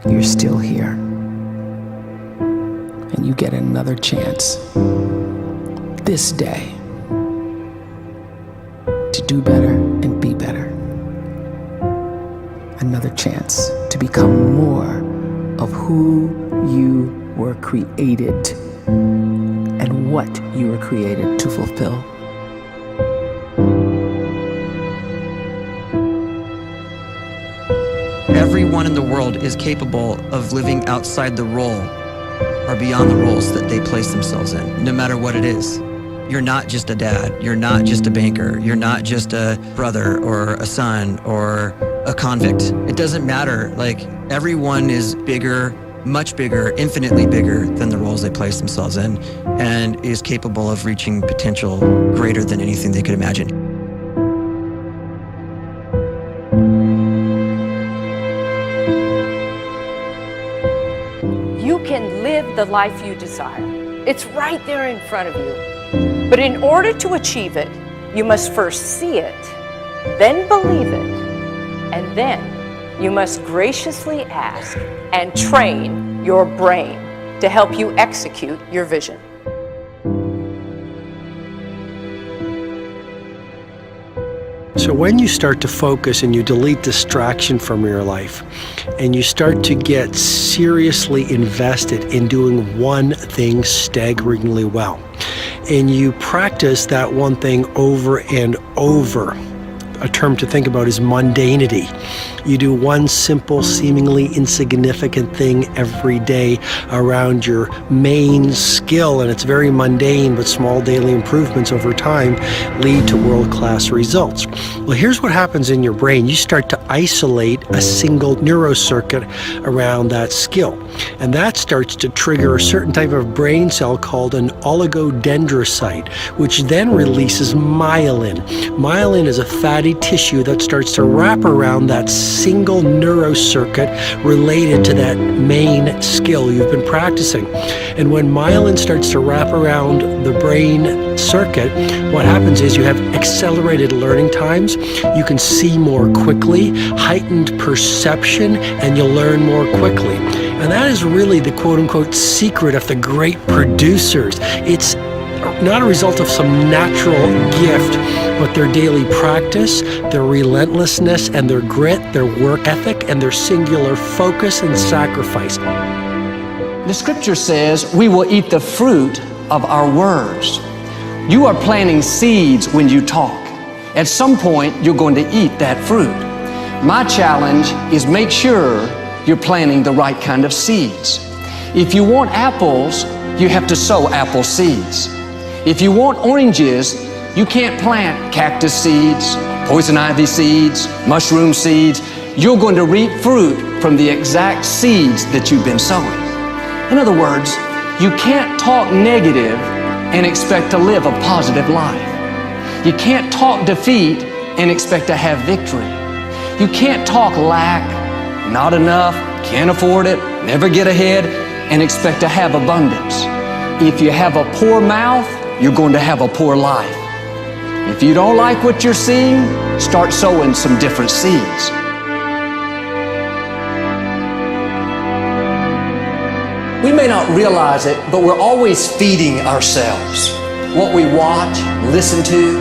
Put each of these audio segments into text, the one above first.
You're still here, and you get another chance this day to do better and be better. Another chance to become more of who you were created and what you were created to fulfill. Everyone in the world is capable of living outside the role or beyond the roles that they place themselves in, no matter what it is. You're not just a dad, you're not just a banker, you're not just a brother or a son or a convict. It doesn't matter. Like, everyone is bigger, much bigger, infinitely bigger than the roles they place themselves in, and is capable of reaching potential greater than anything they could imagine. You can live the life you desire. It's right there in front of you. But in order to achieve it, you must first see it, then believe it, and then you must graciously ask and train your brain to help you execute your vision. So when you start to focus and you delete distraction from your life, and you start to get seriously invested in doing one thing staggeringly well, and you practice that one thing over and over, a term to think about is mundanity. You do one simple, seemingly insignificant thing every day around your main skill, and it's very mundane, but small daily improvements over time lead to world-class results. Well, here's what happens in your brain. You start to isolate a single neurocircuit around that skill, and that starts to trigger a certain type of brain cell called an oligodendrocyte, which then releases myelin. Myelin is a fatty tissue that starts to wrap around that single neurocircuit related to that main skill you've been practicing. And when myelin starts to wrap around the brain circuit, what happens is you have accelerated learning times, you can see more quickly, heightened perception, and you'll learn more quickly. And that is really the quote-unquote secret of the great producers. It's not a result of some natural gift, but their daily practice, their relentlessness and their grit, their work ethic, and their singular focus and sacrifice. The scripture says we will eat the fruit of our words. You are planting seeds when you talk. At some point, you're going to eat that fruit. My challenge is make sure you're planting the right kind of seeds. If you want apples, you have to sow apple seeds. If you want oranges, you can't plant cactus seeds, poison ivy seeds, mushroom seeds. You're going to reap fruit from the exact seeds that you've been sowing. In other words, you can't talk negative and expect to live a positive life. You can't talk defeat and expect to have victory. You can't talk lack, not enough, can't afford it, never get ahead, and expect to have abundance. If you have a poor mouth, you're going to have a poor life. If you don't like what you're seeing, start sowing some different seeds. We may not realize it, but we're always feeding ourselves. What we watch, listen to,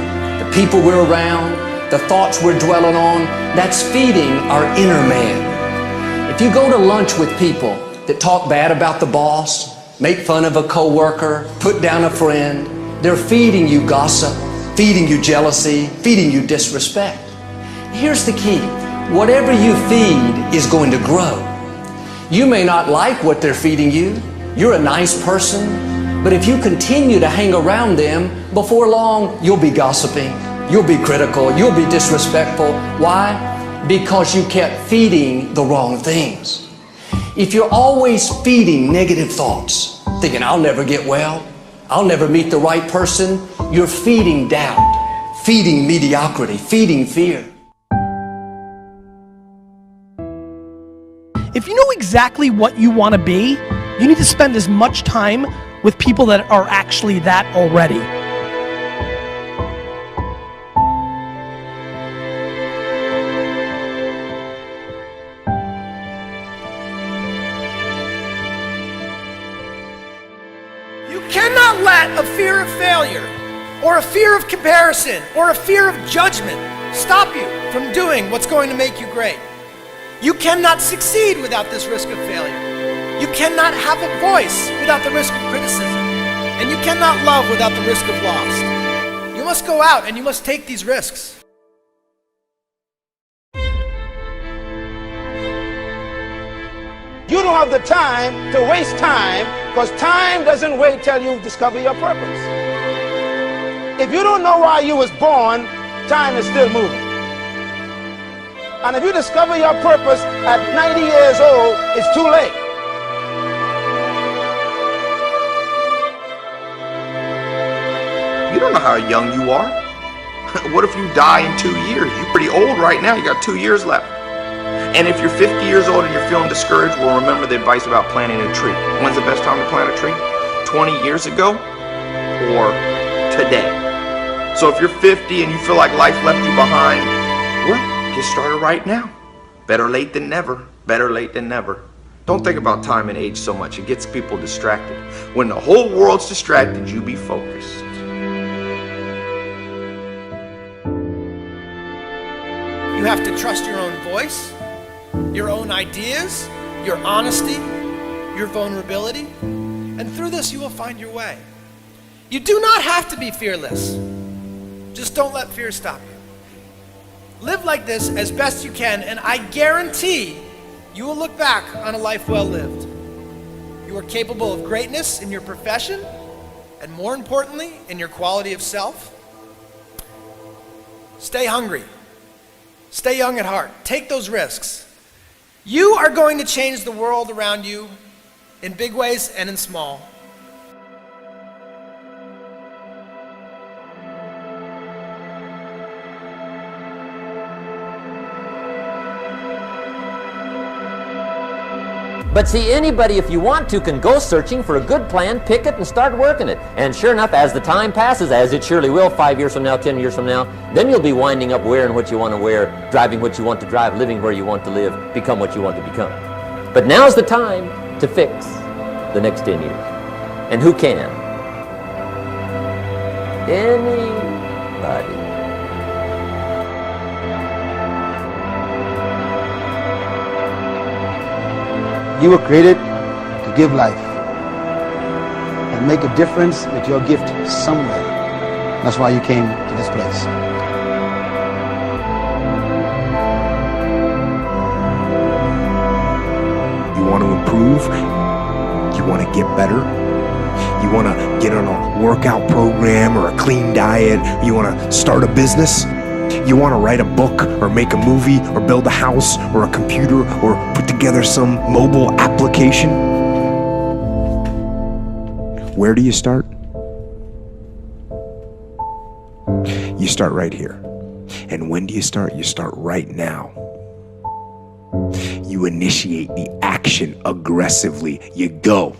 the people we're around, the thoughts we're dwelling on, that's feeding our inner man. If you go to lunch with people that talk bad about the boss, make fun of a coworker, put down a friend, they're feeding you gossip, feeding you jealousy, feeding you disrespect. Here's the key. Whatever you feed is going to grow. You may not like what they're feeding you. You're a nice person, but if you continue to hang around them, before long, you'll be gossiping, you'll be critical, you'll be disrespectful. Why? Because you kept feeding the wrong things. If you're always feeding negative thoughts, thinking, I'll never get well, I'll never meet the right person, you're feeding doubt, feeding mediocrity, feeding fear. If you know exactly what you want to be, you need to spend as much time with people that are actually that already. let a fear of failure or a fear of comparison or a fear of judgment stop you from doing what's going to make you great. You cannot succeed without this risk of failure. You cannot have a voice without the risk of criticism. And you cannot love without the risk of loss. You must go out and you must take these risks. You don't have the time to waste time, because time doesn't wait till you discover your purpose. If you don't know why you was born, time is still moving. And if you discover your purpose at 90 years old, it's too late. You don't know how young you are. What if you die in 2 years? You're pretty old right now. You got 2 years left. And if you're 50 years old and you're feeling discouraged, well, remember the advice about planting a tree. When's the best time to plant a tree? 20 years ago or today? So if you're 50 and you feel like life left you behind, well, get started right now. Better late than never. Better late than never. Don't think about time and age so much. It gets people distracted. When the whole world's distracted, you be focused. You have to trust your own voice, your own ideas, your honesty, your vulnerability, and through this you will find your way. You do not have to be fearless. Just don't let fear stop you. Live like this as best you can, and I guarantee you will look back on a life well lived. You are capable of greatness in your profession, and more importantly, in your quality of self. Stay hungry. Stay young at heart. Take those risks. You are going to change the world around you in big ways and in small. But see, anybody, if you want to, can go searching for a good plan, pick it, and start working it. And sure enough, as the time passes, as it surely will 5 years from now, 10 years from now, then you'll be winding up wearing what you want to wear, driving what you want to drive, living where you want to live, become what you want to become. But now's the time to fix the next 10 years. And who can? Anybody. You were created to give life and make a difference with your gift somewhere. That's why you came to this place. You want to improve? You want to get better? You want to get on a workout program or a clean diet? You want to start a business? You want to write a book or make a movie or build a house or a computer or put together some mobile application? Where do you start? You start right here. And when do you start? You start right now. You initiate the action aggressively. You go.